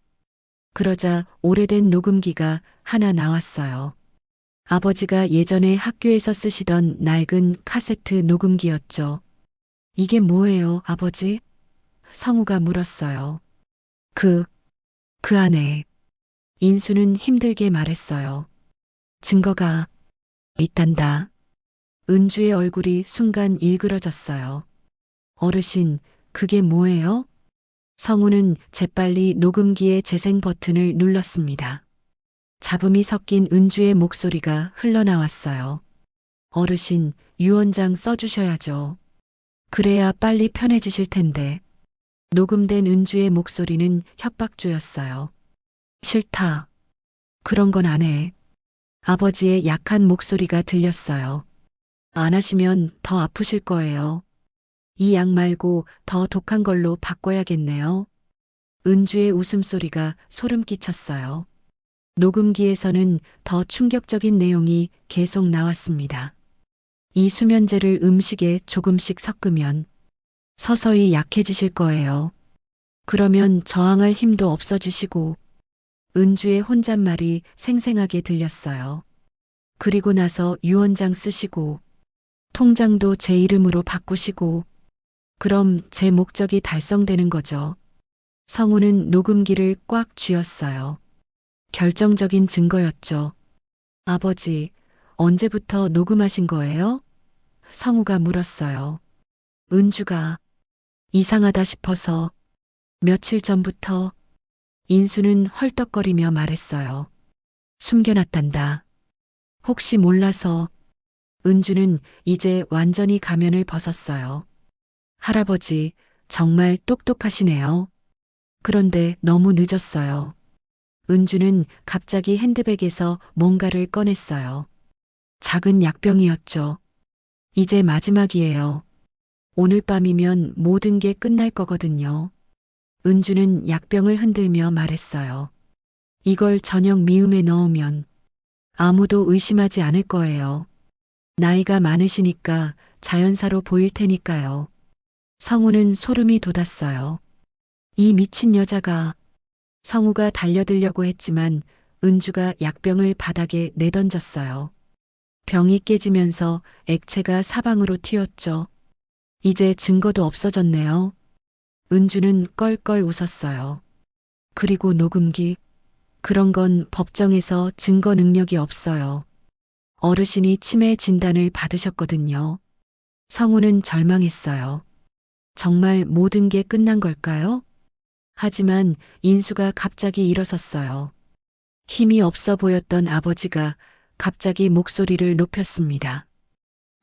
그러자 오래된 녹음기가 하나 나왔어요. 아버지가 예전에 학교에서 쓰시던 낡은 카세트 녹음기였죠. 이게 뭐예요, 아버지? 성우가 물었어요. 그 안에. 인수는 힘들게 말했어요. 증거가 있단다. 은주의 얼굴이 순간 일그러졌어요. 어르신, 그게 뭐예요? 성우는 재빨리 녹음기의 재생 버튼을 눌렀습니다. 잡음이 섞인 은주의 목소리가 흘러나왔어요. 어르신, 유언장 써주셔야죠. 그래야 빨리 편해지실 텐데. 녹음된 은주의 목소리는 협박조였어요. 싫다. 그런 건 안 해. 아버지의 약한 목소리가 들렸어요. 안 하시면 더 아프실 거예요. 이 약 말고 더 독한 걸로 바꿔야겠네요. 은주의 웃음소리가 소름 끼쳤어요. 녹음기에서는 더 충격적인 내용이 계속 나왔습니다. 이 수면제를 음식에 조금씩 섞으면 서서히 약해지실 거예요. 그러면 저항할 힘도 없어지시고. 은주의 혼잣말이 생생하게 들렸어요. 그리고 나서 유언장 쓰시고 통장도 제 이름으로 바꾸시고 그럼 제 목적이 달성되는 거죠. 성우는 녹음기를 꽉 쥐었어요. 결정적인 증거였죠. 아버지, 언제부터 녹음하신 거예요? 성우가 물었어요. 은주가 이상하다 싶어서 며칠 전부터. 인수는 헐떡거리며 말했어요. 숨겨놨단다. 혹시 몰라서. 은주는 이제 완전히 가면을 벗었어요. 할아버지, 정말 똑똑하시네요. 그런데 너무 늦었어요. 은주는 갑자기 핸드백에서 뭔가를 꺼냈어요. 작은 약병이었죠. 이제 마지막이에요. 오늘 밤이면 모든 게 끝날 거거든요. 은주는 약병을 흔들며 말했어요. 이걸 저녁 미음에 넣으면 아무도 의심하지 않을 거예요. 나이가 많으시니까 자연사로 보일 테니까요. 성우는 소름이 돋았어요. 이 미친 여자가. 성우가 달려들려고 했지만 은주가 약병을 바닥에 내던졌어요. 병이 깨지면서 액체가 사방으로 튀었죠. 이제 증거도 없어졌네요. 은주는 껄껄 웃었어요. 그리고 녹음기. 그런 건 법정에서 증거 능력이 없어요. 어르신이 치매 진단을 받으셨거든요. 성우는 절망했어요. 정말 모든 게 끝난 걸까요? 하지만 인수가 갑자기 일어섰어요. 힘이 없어 보였던 아버지가 갑자기 목소리를 높였습니다.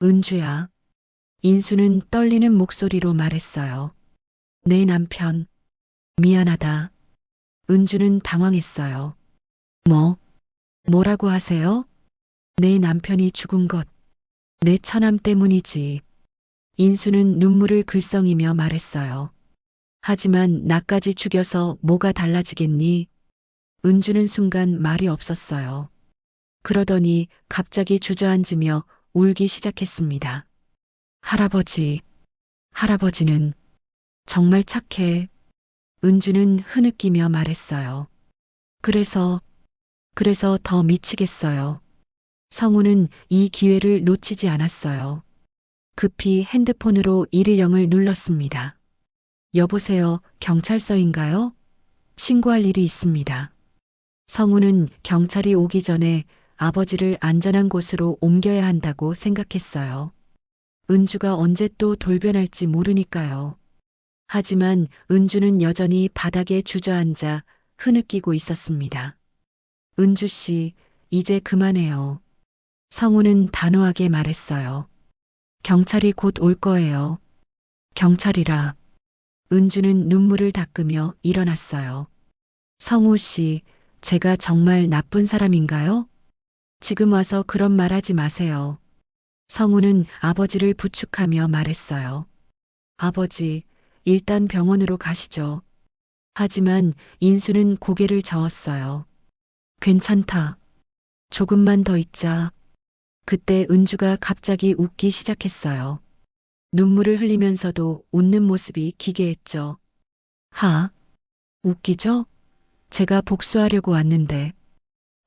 은주야. 인수는 떨리는 목소리로 말했어요. 내 남편. 미안하다. 은주는 당황했어요. 뭐라고 하세요? 내 남편이 죽은 것. 내 처남 때문이지. 인수는 눈물을 글썽이며 말했어요. 하지만 나까지 죽여서 뭐가 달라지겠니? 은주는 순간 말이 없었어요. 그러더니 갑자기 주저앉으며 울기 시작했습니다. 할아버지, 할아버지는 정말 착해. 은주는 흐느끼며 말했어요. 그래서 더 미치겠어요. 성우는 이 기회를 놓치지 않았어요. 급히 핸드폰으로 110을 눌렀습니다. 여보세요, 경찰서인가요? 신고할 일이 있습니다. 성우는 경찰이 오기 전에 아버지를 안전한 곳으로 옮겨야 한다고 생각했어요. 은주가 언제 또 돌변할지 모르니까요. 하지만 은주는 여전히 바닥에 주저앉아 흐느끼고 있었습니다. 은주 씨, 이제 그만해요. 성우는 단호하게 말했어요. 경찰이 곧 올 거예요. 경찰이라. 은주는 눈물을 닦으며 일어났어요. 성우 씨, 제가 정말 나쁜 사람인가요? 지금 와서 그런 말 하지 마세요. 성우는 아버지를 부축하며 말했어요. 아버지, 일단 병원으로 가시죠. 하지만 인수는 고개를 저었어요. 괜찮다. 조금만 더 있자. 그때 은주가 갑자기 웃기 시작했어요. 눈물을 흘리면서도 웃는 모습이 기괴했죠. 웃기죠? 제가 복수하려고 왔는데.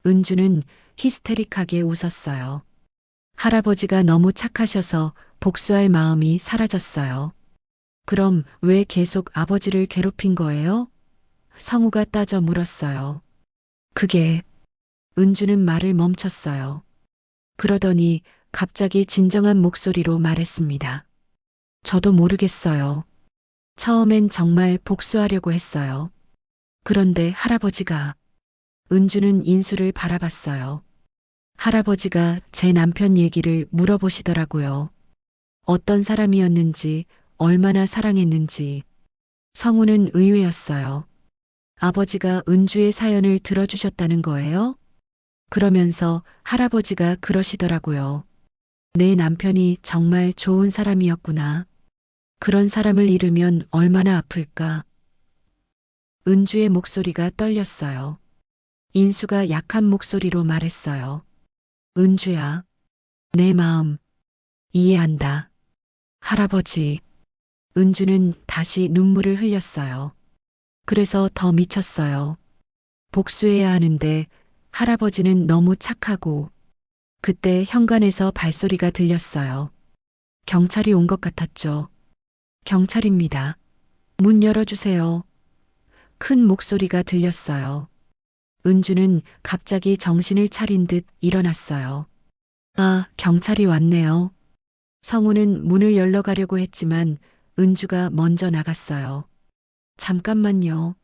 은주는 히스테릭하게 웃었어요. 할아버지가 너무 착하셔서 복수할 마음이 사라졌어요. 그럼 왜 계속 아버지를 괴롭힌 거예요? 성우가 따져 물었어요. 그게, 은주는 말을 멈췄어요. 그러더니 갑자기 진정한 목소리로 말했습니다. 저도 모르겠어요. 처음엔 정말 복수하려고 했어요. 그런데 할아버지가, 은주는 인수를 바라봤어요. 할아버지가 제 남편 얘기를 물어보시더라고요. 어떤 사람이었는지, 얼마나 사랑했는지. 성우는 의외였어요. 아버지가 은주의 사연을 들어주셨다는 거예요? 그러면서 할아버지가 그러시더라고요. 내 남편이 정말 좋은 사람이었구나. 그런 사람을 잃으면 얼마나 아플까. 은주의 목소리가 떨렸어요. 인수가 약한 목소리로 말했어요. 은주야, 내 마음 이해한다. 할아버지. 은주는 다시 눈물을 흘렸어요. 그래서 더 미쳤어요. 복수해야 하는데 할아버지는 너무 착하고. 그때 현관에서 발소리가 들렸어요. 경찰이 온 것 같았죠. 경찰입니다. 문 열어주세요. 큰 목소리가 들렸어요. 은주는 갑자기 정신을 차린 듯 일어났어요. 아, 경찰이 왔네요. 성우는 문을 열러 가려고 했지만 은주가 먼저 나갔어요. 잠깐만요.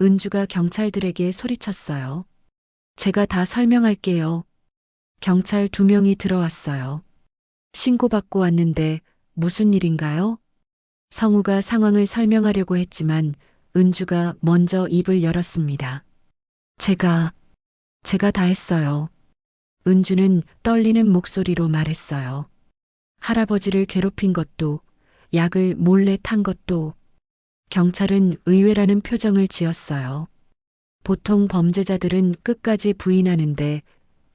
은주가 경찰들에게 소리쳤어요. 제가 다 설명할게요. 경찰 2명이 들어왔어요. 신고받고 왔는데 무슨 일인가요? 성우가 상황을 설명하려고 했지만 은주가 먼저 입을 열었습니다. 제가 다 했어요. 은주는 떨리는 목소리로 말했어요. 할아버지를 괴롭힌 것도, 약을 몰래 탄 것도. 경찰은 의외라는 표정을 지었어요. 보통 범죄자들은 끝까지 부인하는데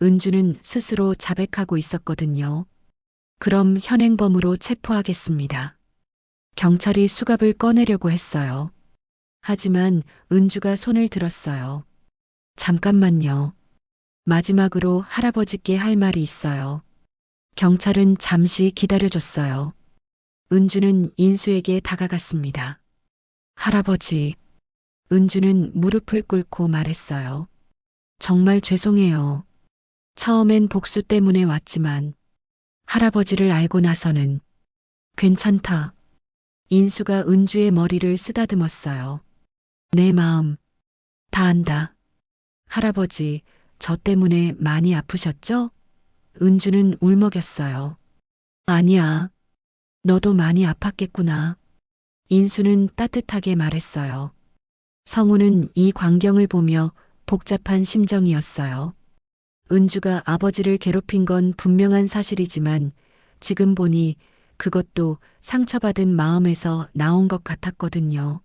은주는 스스로 자백하고 있었거든요. 그럼 현행범으로 체포하겠습니다. 경찰이 수갑을 꺼내려고 했어요. 하지만 은주가 손을 들었어요. 잠깐만요. 마지막으로 할아버지께 할 말이 있어요. 경찰은 잠시 기다려줬어요. 은주는 인수에게 다가갔습니다. 할아버지, 은주는 무릎을 꿇고 말했어요. 정말 죄송해요. 처음엔 복수 때문에 왔지만 할아버지를 알고 나서는 괜찮다. 인수가 은주의 머리를 쓰다듬었어요. 내 마음 다 안다. 할아버지, 저 때문에 많이 아프셨죠? 은주는 울먹였어요. 아니야. 너도 많이 아팠겠구나. 인수는 따뜻하게 말했어요. 성우는 이 광경을 보며 복잡한 심정이었어요. 은주가 아버지를 괴롭힌 건 분명한 사실이지만 지금 보니 그것도 상처받은 마음에서 나온 것 같았거든요.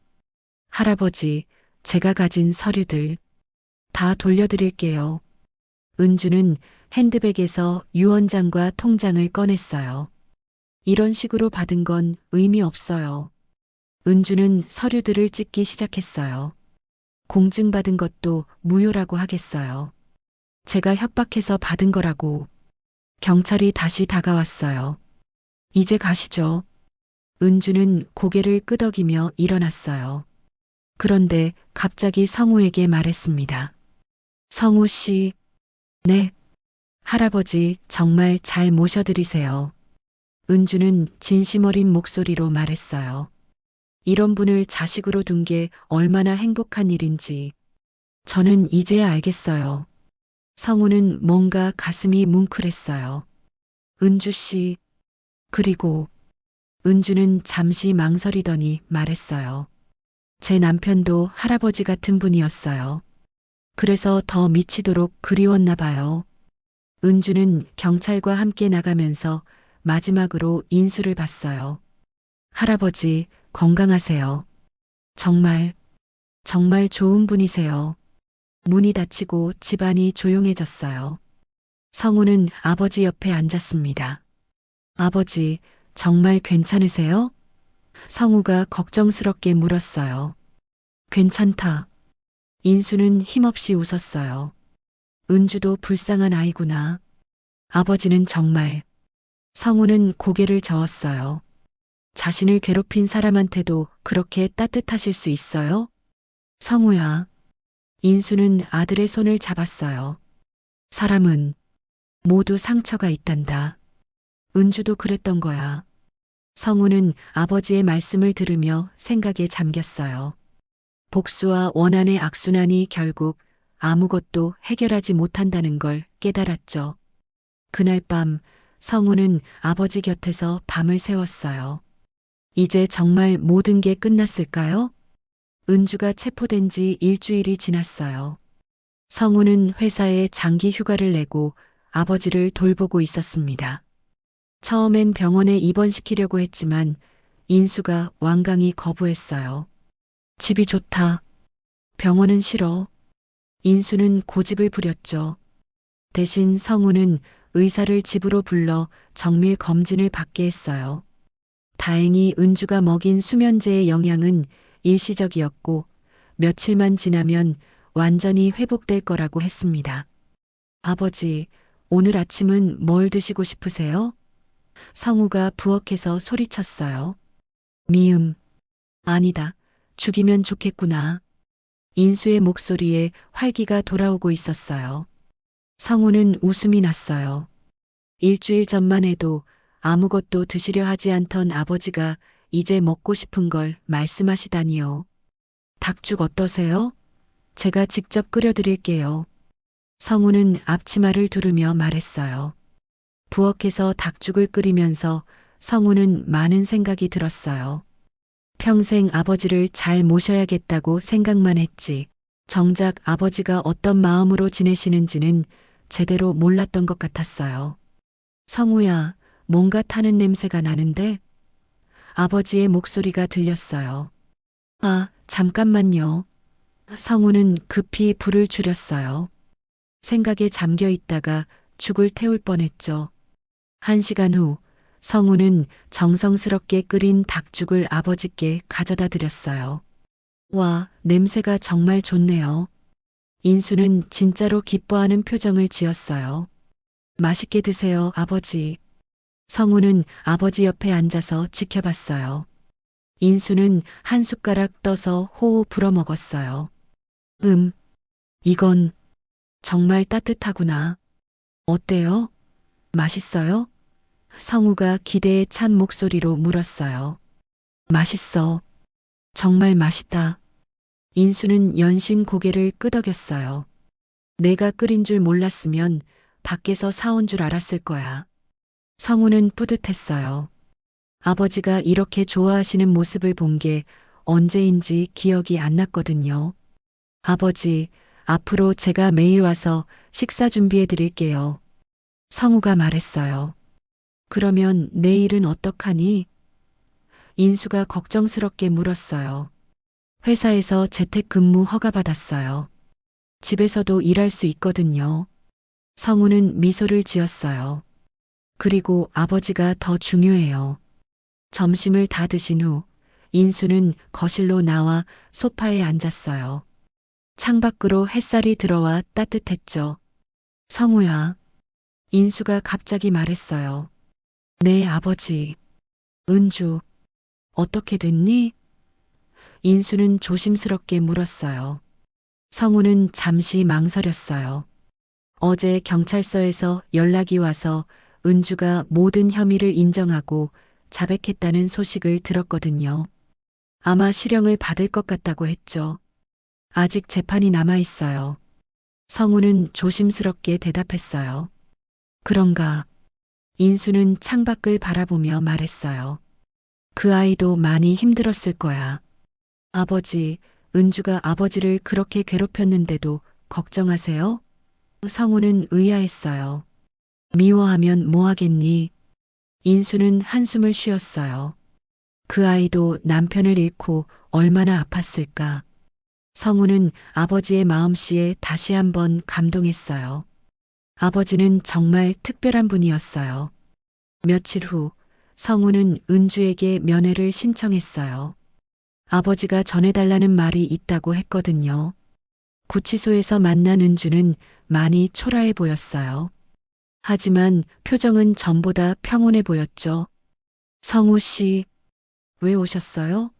할아버지, 제가 가진 서류들 다 돌려드릴게요. 은주는 핸드백에서 유언장과 통장을 꺼냈어요. 이런 식으로 받은 건 의미 없어요. 은주는 서류들을 찍기 시작했어요. 공증받은 것도 무효라고 하겠어요. 제가 협박해서 받은 거라고. 경찰이 다시 다가왔어요. 이제 가시죠. 은주는 고개를 끄덕이며 일어났어요. 그런데 갑자기 성우에게 말했습니다. 성우 씨, 네. 할아버지 정말 잘 모셔드리세요. 은주는 진심 어린 목소리로 말했어요. 이런 분을 자식으로 둔 게 얼마나 행복한 일인지. 저는 이제야 알겠어요. 성우는 뭔가 가슴이 뭉클했어요. 은주 씨, 그리고 은주는 잠시 망설이더니 말했어요. 제 남편도 할아버지 같은 분이었어요. 그래서 더 미치도록 그리웠나 봐요. 은주는 경찰과 함께 나가면서 마지막으로 인수를 봤어요. 할아버지, 건강하세요. 정말, 정말 좋은 분이세요. 문이 닫히고 집안이 조용해졌어요. 성우는 아버지 옆에 앉았습니다. 아버지, 정말 괜찮으세요? 성우가 걱정스럽게 물었어요. 괜찮다. 인수는 힘없이 웃었어요. 은주도 불쌍한 아이구나. 아버지는 정말. 성우는 고개를 저었어요. 자신을 괴롭힌 사람한테도 그렇게 따뜻하실 수 있어요? 성우야. 인수는 아들의 손을 잡았어요. 사람은 모두 상처가 있단다. 은주도 그랬던 거야. 성우는 아버지의 말씀을 들으며 생각에 잠겼어요. 복수와 원한의 악순환이 결국 아무것도 해결하지 못한다는 걸 깨달았죠. 그날 밤 성우는 아버지 곁에서 밤을 새웠어요. 이제 정말 모든 게 끝났을까요? 은주가 체포된 지 일주일이 지났어요. 성우는 회사에 장기 휴가를 내고 아버지를 돌보고 있었습니다. 처음엔 병원에 입원시키려고 했지만 인수가 완강히 거부했어요. 집이 좋다. 병원은 싫어. 인수는 고집을 부렸죠. 대신 성우는 의사를 집으로 불러 정밀 검진을 받게 했어요. 다행히 은주가 먹인 수면제의 영향은 일시적이었고 며칠만 지나면 완전히 회복될 거라고 했습니다. 아버지, 오늘 아침은 뭘 드시고 싶으세요? 성우가 부엌에서 소리쳤어요. 미음. 아니다. 죽이면 좋겠구나. 인수의 목소리에 활기가 돌아오고 있었어요. 성우는 웃음이 났어요. 일주일 전만 해도 아무것도 드시려 하지 않던 아버지가 이제 먹고 싶은 걸 말씀하시다니요. 닭죽 어떠세요? 제가 직접 끓여드릴게요. 성우는 앞치마를 두르며 말했어요. 부엌에서 닭죽을 끓이면서 성우는 많은 생각이 들었어요. 평생 아버지를 잘 모셔야겠다고 생각만 했지. 정작 아버지가 어떤 마음으로 지내시는지는 제대로 몰랐던 것 같았어요. 성우야, 뭔가 타는 냄새가 나는데? 아버지의 목소리가 들렸어요. 아, 잠깐만요. 성우는 급히 불을 줄였어요. 생각에 잠겨 있다가 죽을 태울 뻔했죠. 1시간 후 성우는 정성스럽게 끓인 닭죽을 아버지께 가져다 드렸어요. 와, 냄새가 정말 좋네요. 인수는 진짜로 기뻐하는 표정을 지었어요. 맛있게 드세요, 아버지. 성우는 아버지 옆에 앉아서 지켜봤어요. 인수는 한 숟가락 떠서 호호 불어 먹었어요. 이건 정말 따뜻하구나. 어때요? 맛있어요? 성우가 기대에 찬 목소리로 물었어요. 맛있어. 정말 맛있다. 인수는 연신 고개를 끄덕였어요. 내가 끓인 줄 몰랐으면 밖에서 사온 줄 알았을 거야. 성우는 뿌듯했어요. 아버지가 이렇게 좋아하시는 모습을 본 게 언제인지 기억이 안 났거든요. 아버지, 앞으로 제가 매일 와서 식사 준비해 드릴게요. 성우가 말했어요. 그러면 내일은 어떡하니? 인수가 걱정스럽게 물었어요. 회사에서 재택근무 허가받았어요. 집에서도 일할 수 있거든요. 성우는 미소를 지었어요. 그리고 아버지가 더 중요해요. 점심을 다 드신 후 인수는 거실로 나와 소파에 앉았어요. 창밖으로 햇살이 들어와 따뜻했죠. 성우야. 인수가 갑자기 말했어요. 네, 아버지. 은주, 어떻게 됐니? 인수는 조심스럽게 물었어요. 성우는 잠시 망설였어요. 어제 경찰서에서 연락이 와서 은주가 모든 혐의를 인정하고 자백했다는 소식을 들었거든요. 아마 실형을 받을 것 같다고 했죠. 아직 재판이 남아 있어요. 성우는 조심스럽게 대답했어요. 그런가? 인수는 창밖을 바라보며 말했어요. 그 아이도 많이 힘들었을 거야. 아버지, 은주가 아버지를 그렇게 괴롭혔는데도 걱정하세요? 성우는 의아했어요. 미워하면 뭐하겠니? 인수는 한숨을 쉬었어요. 그 아이도 남편을 잃고 얼마나 아팠을까. 성우는 아버지의 마음씨에 다시 한번 감동했어요. 아버지는 정말 특별한 분이었어요. 며칠 후 성우는 은주에게 면회를 신청했어요. 아버지가 전해달라는 말이 있다고 했거든요. 구치소에서 만난 은주는 많이 초라해 보였어요. 하지만 표정은 전보다 평온해 보였죠. 성우 씨, 왜 오셨어요?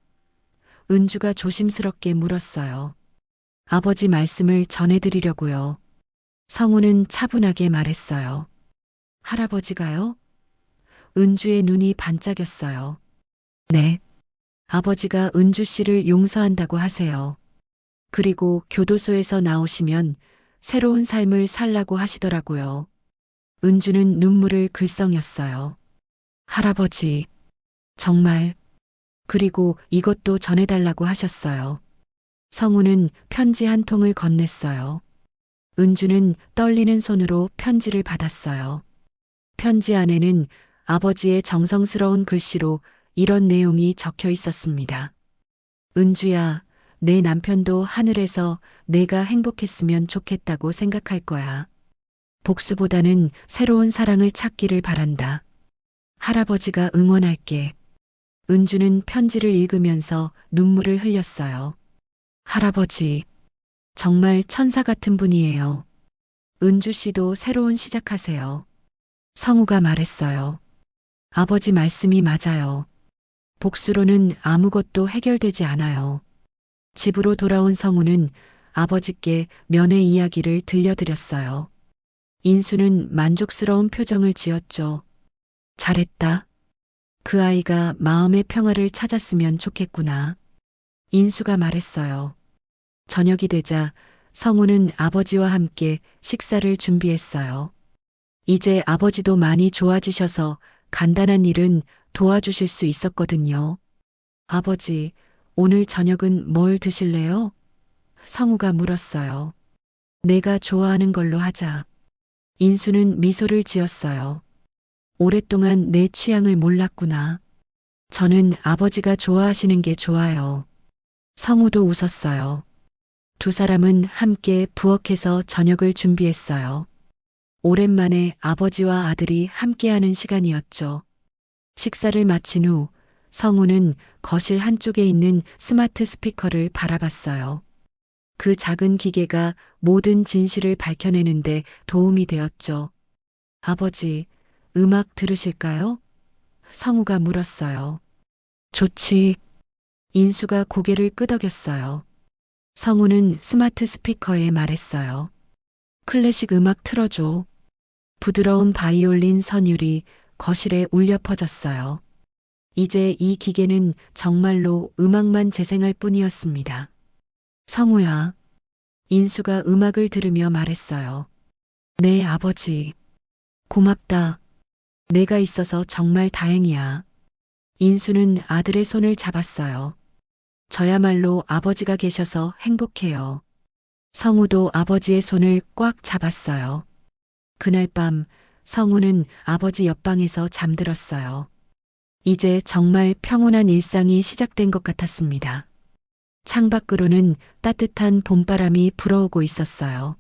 은주가 조심스럽게 물었어요. 아버지 말씀을 전해드리려고요. 성우는 차분하게 말했어요. 할아버지가요? 은주의 눈이 반짝였어요. 네. 아버지가 은주 씨를 용서한다고 하세요. 그리고 교도소에서 나오시면 새로운 삶을 살라고 하시더라고요. 은주는 눈물을 글썽였어요. 할아버지, 정말. 그리고 이것도 전해달라고 하셨어요. 성우는 편지 한 통을 건넸어요. 은주는 떨리는 손으로 편지를 받았어요. 편지 안에는 아버지의 정성스러운 글씨로 이런 내용이 적혀 있었습니다. 은주야, 내 남편도 하늘에서 내가 행복했으면 좋겠다고 생각할 거야. 복수보다는 새로운 사랑을 찾기를 바란다. 할아버지가 응원할게. 은주는 편지를 읽으면서 눈물을 흘렸어요. 할아버지, 정말 천사 같은 분이에요. 은주 씨도 새로운 시작하세요. 성우가 말했어요. 아버지 말씀이 맞아요. 복수로는 아무것도 해결되지 않아요. 집으로 돌아온 성우는 아버지께 면회 이야기를 들려드렸어요. 인수는 만족스러운 표정을 지었죠. 잘했다. 그 아이가 마음의 평화를 찾았으면 좋겠구나. 인수가 말했어요. 저녁이 되자 성우는 아버지와 함께 식사를 준비했어요. 이제 아버지도 많이 좋아지셔서 간단한 일은 도와주실 수 있었거든요. 아버지, 오늘 저녁은 뭘 드실래요? 성우가 물었어요. 내가 좋아하는 걸로 하자. 인수는 미소를 지었어요. 오랫동안 내 취향을 몰랐구나. 저는 아버지가 좋아하시는 게 좋아요. 성우도 웃었어요. 두 사람은 함께 부엌에서 저녁을 준비했어요. 오랜만에 아버지와 아들이 함께하는 시간이었죠. 식사를 마친 후 성우는 거실 한쪽에 있는 스마트 스피커를 바라봤어요. 그 작은 기계가 모든 진실을 밝혀내는데 도움이 되었죠. 아버지, 음악 들으실까요? 성우가 물었어요. 좋지. 인수가 고개를 끄덕였어요. 성우는 스마트 스피커에 말했어요. 클래식 음악 틀어줘. 부드러운 바이올린 선율이 거실에 울려 퍼졌어요. 이제 이 기계는 정말로 음악만 재생할 뿐이었습니다. 성우야. 인수가 음악을 들으며 말했어요. 네, 아버지. 고맙다. 내가 있어서 정말 다행이야. 인수는 아들의 손을 잡았어요. 저야말로 아버지가 계셔서 행복해요. 성우도 아버지의 손을 꽉 잡았어요. 그날 밤 성우는 아버지 옆방에서 잠들었어요. 이제 정말 평온한 일상이 시작된 것 같았습니다. 창밖으로는 따뜻한 봄바람이 불어오고 있었어요.